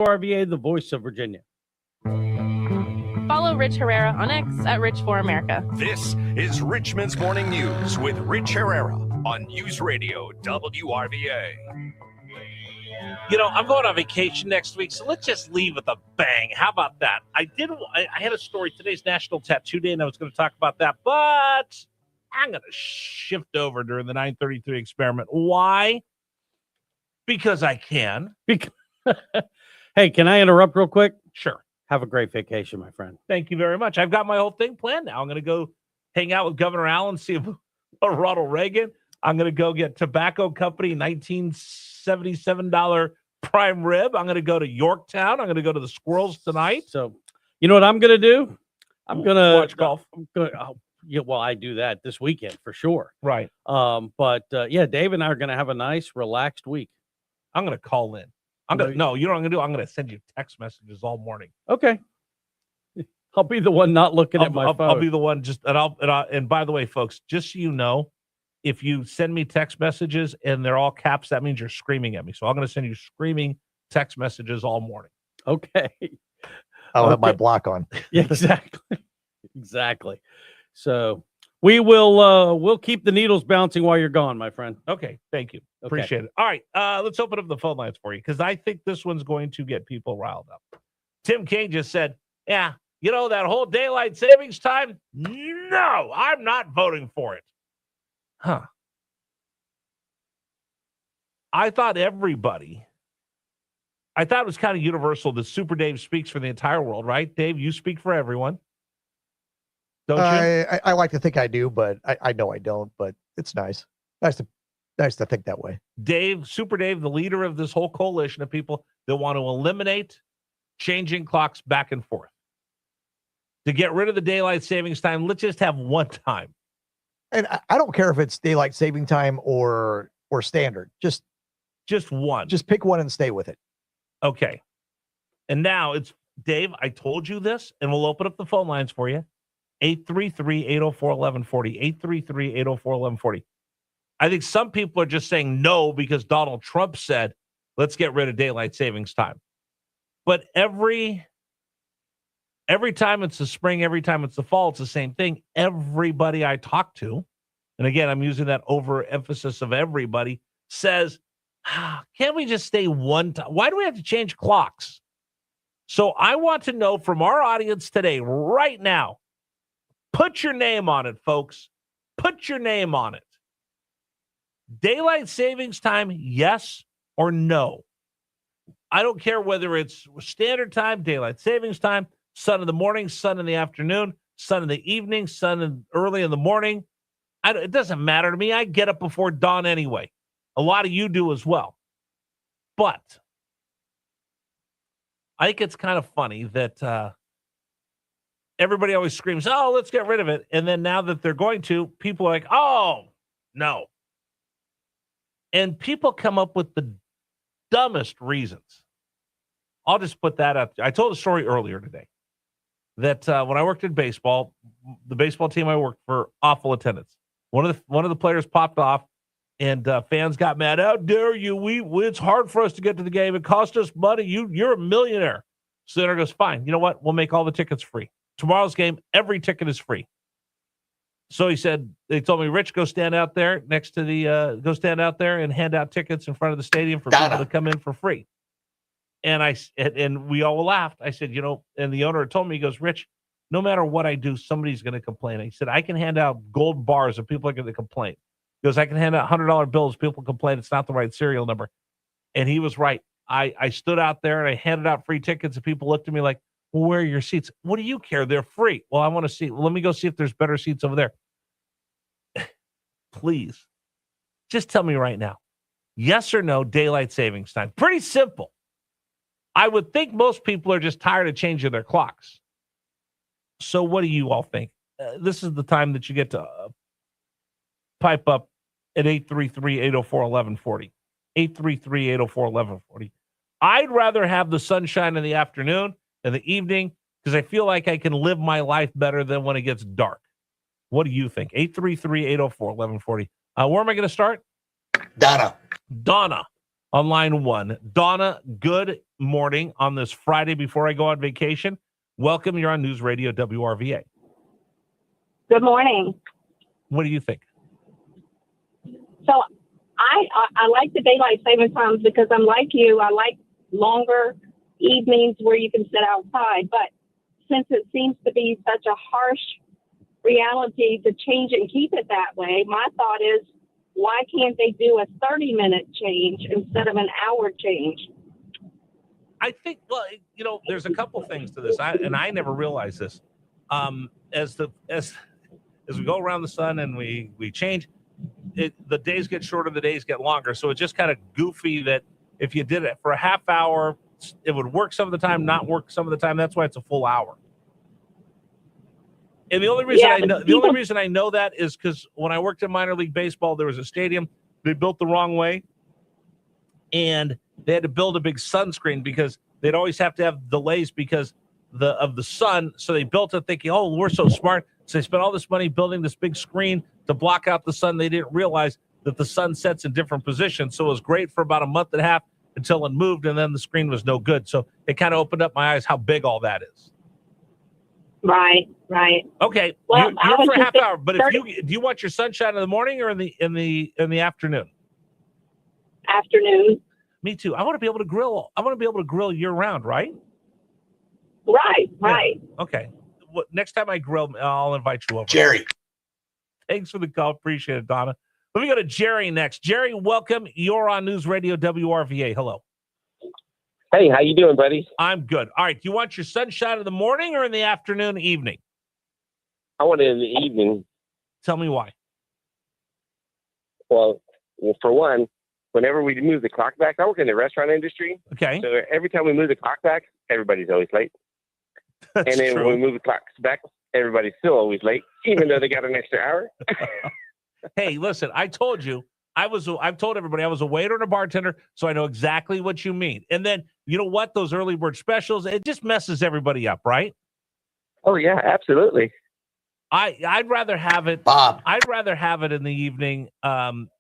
WRVA, the voice of Virginia. Follow Rich Herrera on X at Rich for America. This is Richmond's Morning News with Rich Herrera on News Radio WRVA. You know, I'm going on vacation next week, so let's just leave with a bang. How about that? I had a story. Today's National Tattoo Day, and I was going to talk about that, but I'm going to shift over during the 933 experiment. Why? Because I can. Hey, can I interrupt real quick? Sure. Have a great vacation, my friend. Thank you very much. I've got my whole thing planned now. I'm going to go hang out with Governor Allen, see if Ronald Reagan. I'm going to go get Tobacco Company $1977 prime rib. I'm going to go to Yorktown. I'm going to go to the Squirrels tonight. So, you know what I'm going to do? I'm going to watch golf. Well, I do that this weekend for sure. Right. But Dave and I are going to have a nice, relaxed week. I'm going to call in. No, you know what I'm going to do? I'm going to send you text messages all morning. Okay. I'll be the one not looking at my phone. I'll be the one and by the way, folks, just so you know, if you send me text messages and they're all caps, that means you're screaming at me. So I'm going to send you screaming text messages all morning. Okay. I'll have my block on. Yeah, exactly. Exactly. So we'll keep the needles bouncing while you're gone, my friend. Okay. Thank you. Appreciate it. All right. Let's open up the phone lines for you because I think this one's going to get people riled up. Tim King just said, yeah, you know, that whole daylight savings time? No, I'm not voting for it. Huh. I thought it was kind of universal that Super Dave speaks for the entire world, right? Dave, you speak for everyone. Don't you? I like to think I do, but I know I don't, but it's nice. Nice to think that way. Dave, Super Dave, the leader of this whole coalition of people that want to eliminate changing clocks back and forth. To get rid of the daylight savings time, let's just have one time. And I don't care if it's daylight saving time or standard. Just one. Just pick one and stay with it. Okay. And now it's Dave, I told you this, and we'll open up the phone lines for you. 833-804-1140. 833-804-1140. I think some people are just saying no because Donald Trump said, let's get rid of daylight savings time. But every time it's the spring, every time it's the fall, it's the same thing. Everybody I talk to, and again, I'm using that overemphasis of everybody, says, can't we just stay one time? Why do we have to change clocks? So I want to know from our audience today, right now, put your name on it, folks. Put your name on it. Daylight savings time, yes or no? I don't care whether it's standard time, daylight savings time, sun in the morning, sun in the afternoon, sun in the evening, early in the morning. It doesn't matter to me. I get up before dawn anyway. A lot of you do as well. But I think it's kind of funny that everybody always screams, oh, let's get rid of it. And then now that they're going to, people are like, oh, no. And people come up with the dumbest reasons. I'll just put that up. I told a story earlier today that when I worked in baseball, the baseball team I worked for, awful attendance. One of the players popped off, and fans got mad. How dare you? It's hard for us to get to the game. It cost us money. You're a millionaire. So the owner goes, fine. You know what? We'll make all the tickets free. Tomorrow's game, every ticket is free. So he said, they told me, Rich, go stand out there and hand out tickets in front of the stadium for people to come in for free. And we all laughed. I said, you know, and the owner told me, he goes, Rich, no matter what I do, somebody's going to complain. He said, I can hand out gold bars if people are going to complain. He goes, I can hand out $100 bills. People complain it's not the right serial number. And he was right. I stood out there and I handed out free tickets and people looked at me like, well, where are your seats? What do you care? They're free. Well, I want to see. Well, let me go see if there's better seats over there. Please, just tell me right now, yes or no, daylight savings time. Pretty simple. I would think most people are just tired of changing their clocks. So what do you all think? This is the time that you get to pipe up at 833-804-1140. 833-804-1140. I'd rather have the sunshine in the afternoon and the evening because I feel like I can live my life better than when it gets dark. What do you think? 833-804-1140. Where am I going to start? Donna. on line 1. Donna, good morning on this Friday before I go on vacation. Welcome. You're on News Radio WRVA. Good morning. What do you think? So I like the daylight saving times because I'm like you. I like longer evenings where you can sit outside. But since it seems to be such a harsh reality to change it and keep it that way, my thought is, why can't they do a 30-minute change instead of an hour change? I think, well, there's a couple things to this, I never realized this. As we go around the sun and we change, the days get shorter, the days get longer. So it's just kind of goofy that if you did it for a half hour, it would work some of the time, not work some of the time. That's why it's a full hour. And the only reason I know that is because when I worked in minor league baseball, there was a stadium they built the wrong way, and they had to build a big sunscreen because they'd always have to have delays because of the sun. So they built it thinking, oh, we're so smart. So they spent all this money building this big screen to block out the sun. They didn't realize that the sun sets in different positions. So it was great for about a month and a half until it moved, and then the screen was no good. So it kind of opened up my eyes how big all that is. Right. Okay, Well, you're for a half hour, but do you want your sunshine in the morning or in the afternoon? Afternoon. Me too. I want to be able to grill. I want to be able to grill year round, right? Right. Yeah. Okay. Next time I grill, I'll invite you over. Jerry. Thanks for the call. Appreciate it, Donna. Let me go to Jerry next. Jerry, welcome. You're on News Radio WRVA. Hello. Hey, how you doing, buddy? I'm good. All right. Do you want your sunshine in the morning or in the afternoon, evening? I want it in the evening. Tell me why. Well, for one, whenever we move the clock back, I work in the restaurant industry. Okay. So every time we move the clock back, everybody's always late. That's and then true. when we move the clocks back, everybody's still always late, even though they got an extra hour. Hey, listen, I told you, I've told everybody I was a waiter and a bartender, so I know exactly what you mean. And then, you know what? Those early bird specials, it just messes everybody up, right? Oh, yeah, absolutely. I'd rather have it. Bob. I'd rather have it in the evening,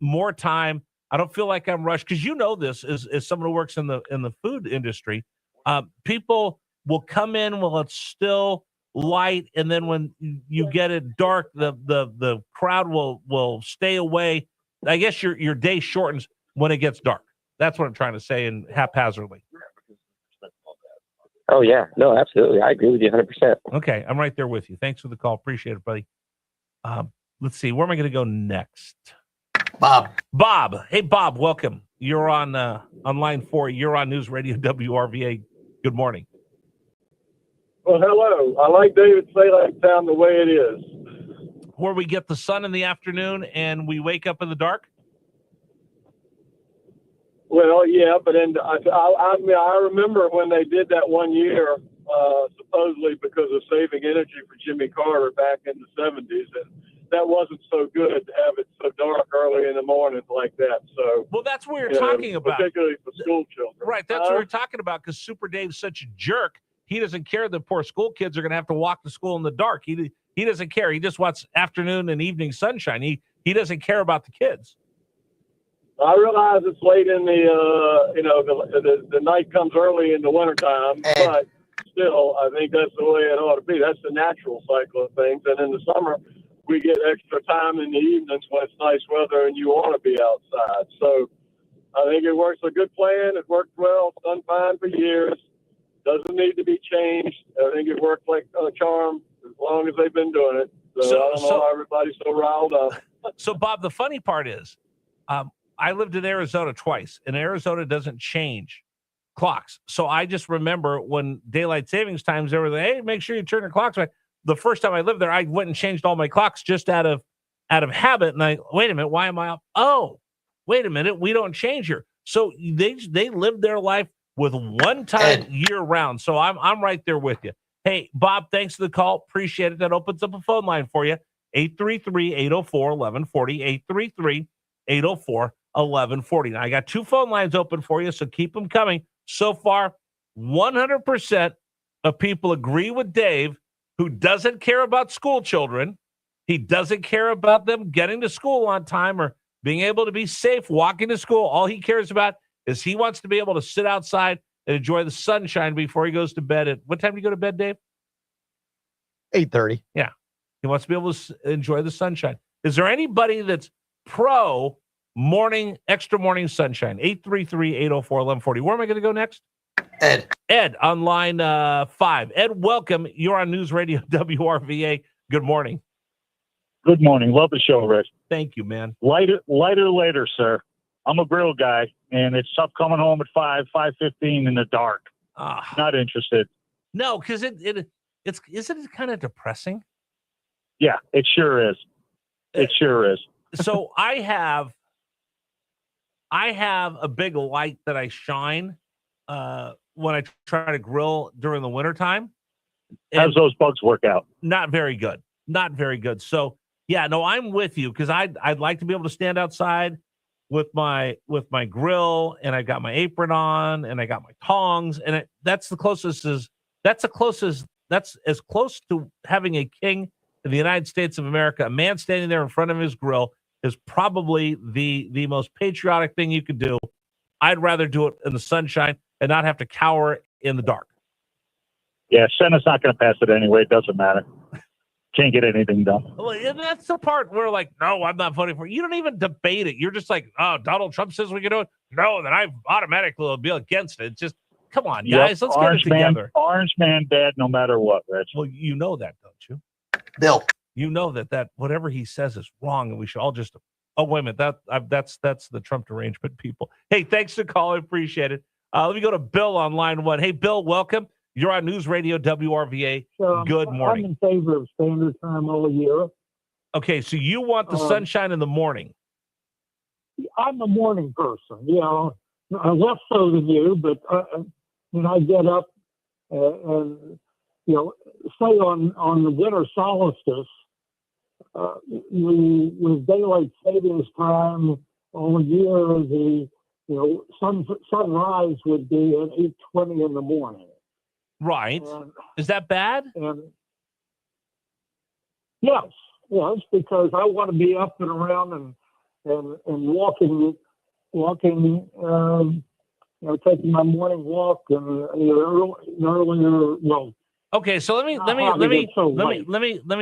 more time. I don't feel like I'm rushed because you know this as someone who works in the food industry. People will come in while it's still light, and then when you get it dark, the crowd will stay away. I guess your day shortens when it gets dark. That's what I'm trying to say, and haphazardly. Oh, yeah. No, absolutely. I agree with you 100%. Okay, I'm right there with you. Thanks for the call. Appreciate it, buddy. Let's see. Where am I going to go next? Bob. Hey, Bob. Welcome. You're on line 4. You're on News Radio WRVA. Good morning. Well, hello. I like David Salak's town the way it is. Where we get the sun in the afternoon and we wake up in the dark? Well, yeah, but I remember when they did that one year, supposedly because of saving energy for Jimmy Carter back in the 70s, and that wasn't so good to have it so dark early in the morning like that. So, well, that's what we're talking about, particularly for school children. Right, that's what we're talking about because Super Dave's such a jerk. He doesn't care that poor school kids are going to have to walk to school in the dark. He doesn't care. He just wants afternoon and evening sunshine. He doesn't care about the kids. I realize it's late in the night comes early in the wintertime, but still, I think that's the way it ought to be. That's the natural cycle of things. And in the summer, we get extra time in the evenings when it's nice weather and you want to be outside. So I think it works a good plan. It worked well. It's done fine for years. Doesn't need to be changed. I think it worked like a charm as long as they've been doing it. So I don't know why everybody's so riled up. So, Bob, the funny part is I lived in Arizona twice, and Arizona doesn't change clocks. So I just remember when daylight savings times, they were like, hey, make sure you turn your clocks back. The first time I lived there, I went and changed all my clocks just out of habit. And wait a minute, why am I up? Oh, wait a minute, we don't change here. So they lived their life with one time year round. So I'm right there with you. Hey, Bob, thanks for the call. Appreciate it. That opens up a phone line for you. 833-804-1140, 833-804-1140. Now, I got 2 phone lines open for you, so keep them coming. So far, 100% of people agree with Dave, who doesn't care about school children. He doesn't care about them getting to school on time or being able to be safe walking to school. All he cares about is he wants to be able to sit outside and enjoy the sunshine before he goes to bed. At what time do you go to bed, Dave? 8:30. Yeah. He wants to be able to enjoy the sunshine. Is there anybody that's pro extra morning sunshine? 833-804-1140. Where am I going to go next? Ed on line 5. Ed, welcome. You're on News Radio WRVA. Good morning. Good morning. Love the show, Rich. Thank you, man. Lighter later, sir. I'm a grill guy, and it's tough coming home at 5:15 in the dark. Not interested. No, because isn't it kind of depressing? Yeah, it sure is. It sure is. So I have a big light that I shine when I try to grill during the wintertime. How's those bugs work out? Not very good. Not very good. So yeah, no, I'm with you because I'd like to be able to stand outside with my grill, and I got my apron on, and I got my tongs, and that's as close to having a king in the United States of America. A man standing there in front of his grill is probably the most patriotic thing you could do. I'd rather do it in the sunshine and not have to cower in the dark. Yeah, Senate's not going to pass it anyway. It doesn't matter. Can't get anything done. Well, and that's the part where, like, no, I'm not voting for it. You don't even debate it. You're just like, oh, Donald Trump says we can do it. No, then I automatically will be against it. It's just, come on, guys, let's get it together. Orange man bad no matter what, Rich. Well, you know that, don't you? Bill. You know that whatever he says is wrong, and we should all just. Oh, wait a minute. That's the Trump derangement people. Hey, thanks for calling. Appreciate it. Let me go to Bill on line 1. Hey, Bill, welcome. You're on News Radio WRVA. Good morning. I'm in favor of standard time all year. Okay, so you want the sunshine in the morning. I'm a morning person, less so than you, but when I get up and say on the winter solstice, with daylight savings time all year, the sunrise would be at 8:20 in the morning. Right. Is that bad? And yes, because I want to be up and around and walking, taking my morning walk and earlier. Well, okay, so let me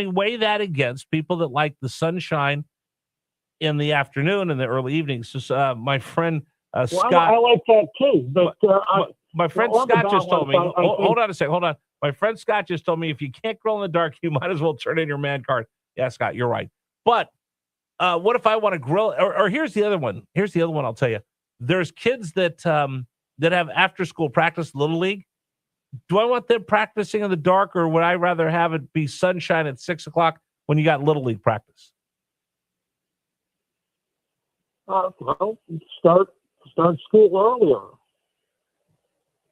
weigh that against people that like the sunshine in the afternoon and the early evenings. So, my friend Scott, I like that too, but my friend Scott just told me. Hold on a second. Hold on. My friend Scott just told me if you can't grill in the dark, you might as well turn in your man card. Yeah, Scott, you're right. But what if I want to grill? Or here's the other one. Here's the other one. I'll tell you. There's kids that have after school practice Little League. Do I want them practicing in the dark, or would I rather have it be sunshine at 6:00 when you got Little League practice? Well, start school earlier.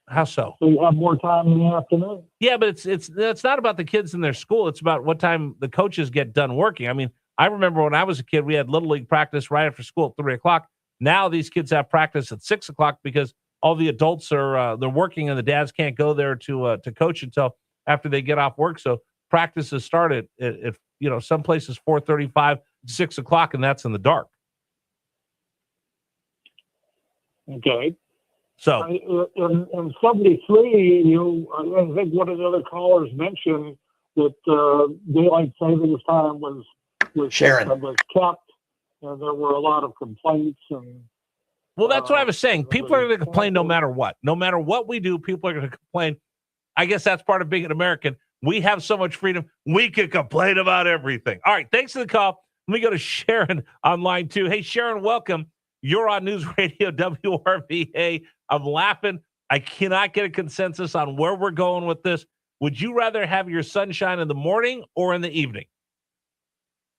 How so? So you have more time in the afternoon. Yeah, but it's not about the kids in their school. It's about what time the coaches get done working. I mean, I remember when I was a kid, we had Little League practice right after school at 3:00. Now these kids have practice at 6:00 because all the adults are they're working and the dads can't go there to coach until after they get off work. So practices start at some places 4:35, 6:00, and that's in the dark. Okay. So in 73, I think one of the other callers mentioned that daylight savings time was kept, and there were a lot of complaints. And well, that's what I was saying. People are going to complain no matter what. No matter what we do, people are going to complain. I guess that's part of being an American. We have so much freedom. We can complain about everything. All right. Thanks for the call. Let me go to Sharon on line 2. Hey, Sharon, welcome. You're on News Radio WRVA. I'm laughing. I cannot get a consensus on where we're going with this. Would you rather have your sunshine in the morning or in the evening?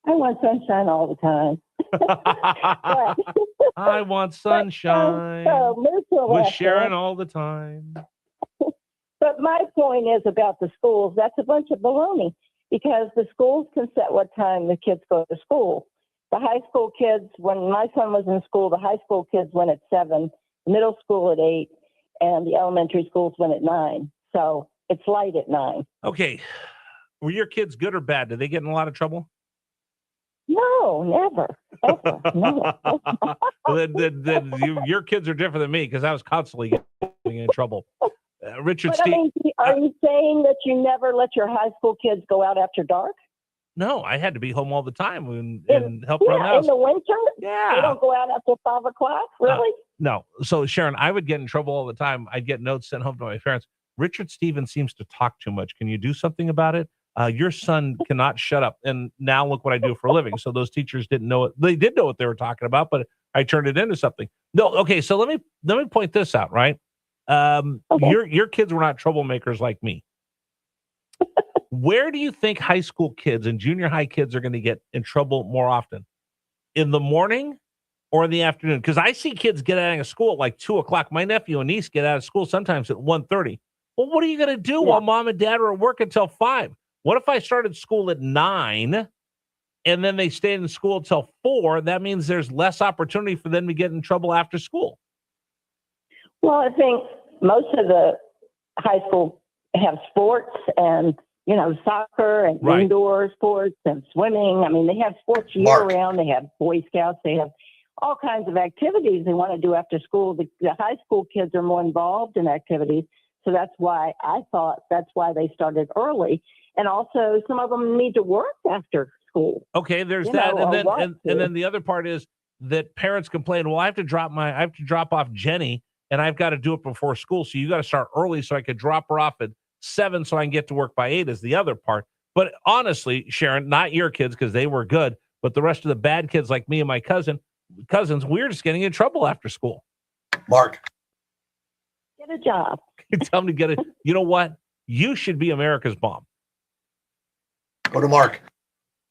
I want sunshine all the time. I want sunshine with Sharon all the time. But my point is about the schools. That's a bunch of baloney because the schools can set what time the kids go to school. The high school kids, when my son was in school, the high school kids went at 7, middle school at 8, and the elementary schools went at 9. So it's light at 9. Okay. Were your kids good or bad? Did they get in a lot of trouble? No, never, ever, no. then your kids are different than me because I was constantly getting in trouble. Richard But Steve. I mean, are you saying that you never let your high school kids go out after dark? No, I had to be home all the time and help around the Yeah, house. in the winter? Yeah. They don't go out after 5 o'clock? Really? No. So, Sharon, I would get in trouble all the time. I'd get notes sent home to my parents. Richard Stevens seems to talk too much. Can you do something about it? Your son cannot shut up. And now look what I do for a living. So those teachers didn't know it. They did know what they were talking about, but I turned it into something. No, okay. So let me point this out, right? Okay. Your kids were not troublemakers like me. Where do you think high school kids and junior high kids are going to get in trouble more often? In the morning or in the afternoon? Because I see kids get out of school at like 2 o'clock. My nephew and niece get out of school sometimes at 1:30. Well, what are you going to do while mom and dad are at work until 5? What if I started school at 9 and then they stayed in school until 4? That means there's less opportunity for them to get in trouble after school. Well, I think most of the high school have sports and, soccer and indoor sports and swimming. I mean, they have sports year round. They have Boy Scouts. They have all kinds of activities they want to do after school. The high school kids are more involved in activities. So that's why I thought that's why they started early. And also some of them need to work after school. Okay, there's that. And then the other part is that parents complain, well, I have to drop off Jenny and I've got to do it before school. So you got to start early so I could drop her off at 7 so I can get to work by 8 is the other part. But honestly, Sharon, not your kids because they were good, but the rest of the bad kids like me and my cousins, we're just getting in trouble after school. Mark. Get a job. Tell them to get it. You know what? You should be America's mom. Go to Mark.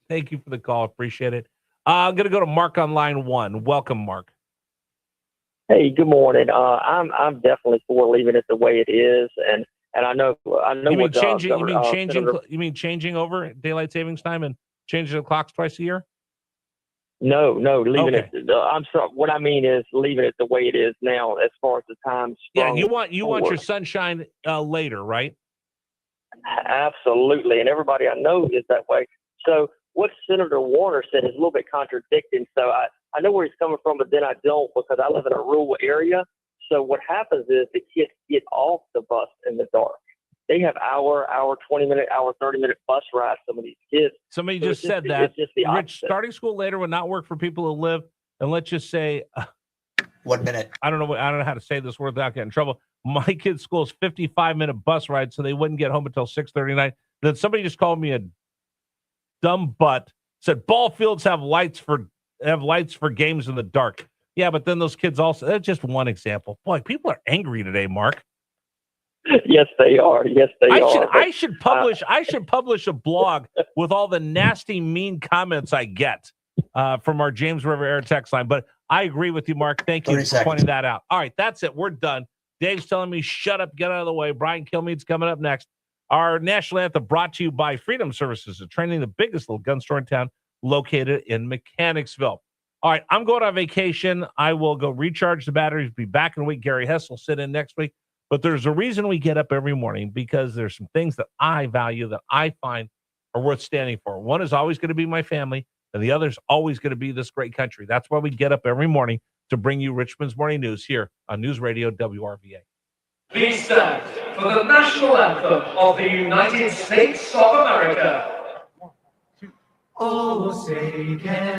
Thank you for the call. Appreciate it. I'm going to go to Mark on line 1. Welcome, Mark. Hey, good morning. I'm definitely for leaving it the way it is, and I know. You mean changing over daylight savings time and changing the clocks twice a year? No, leaving it. I'm sorry. What I mean is leaving it the way it is now, as far as the time. Yeah, you want your sunshine later, right? Absolutely, and everybody I know is that way. So what Senator Warner said is a little bit contradicting. So I know where he's coming from, but then I don't because I live in a rural area. So what happens is the kids get off the bus in the dark. They have hour, 20-minute, hour, 30-minute bus rides, some of these kids. Somebody just said that. Rich, starting school later would not work for people who live, and let's just say 1 minute. I don't know how to say this word without getting in trouble. My kid's school is 55-minute bus ride, so they wouldn't get home until 6:39. Then somebody just called me a dumb butt, said ball fields have lights for games in the dark. Yeah, but then those kids also, that's just one example. Boy, people are angry today, Mark. Yes, they are. I should publish a blog with all the nasty, mean comments I get from our James River Air text line. But I agree with you, Mark. Thank you for pointing that out. All right, that's it. We're done. Dave's telling me, shut up, get out of the way. Brian Kilmeade's coming up next. Our national anthem brought to you by Freedom Services, training the biggest little gun store in town, located in Mechanicsville. All right, I'm going on vacation. I will go recharge the batteries, be back in a week. Gary Hess will sit in next week. But there's a reason we get up every morning, because there's some things that I value that I find are worth standing for. One is always going to be my family, and the other is always going to be this great country. That's why we get up every morning to bring you Richmond's Morning News here on News Radio WRVA. Please stand for the national anthem of the United States of America. Oh, say can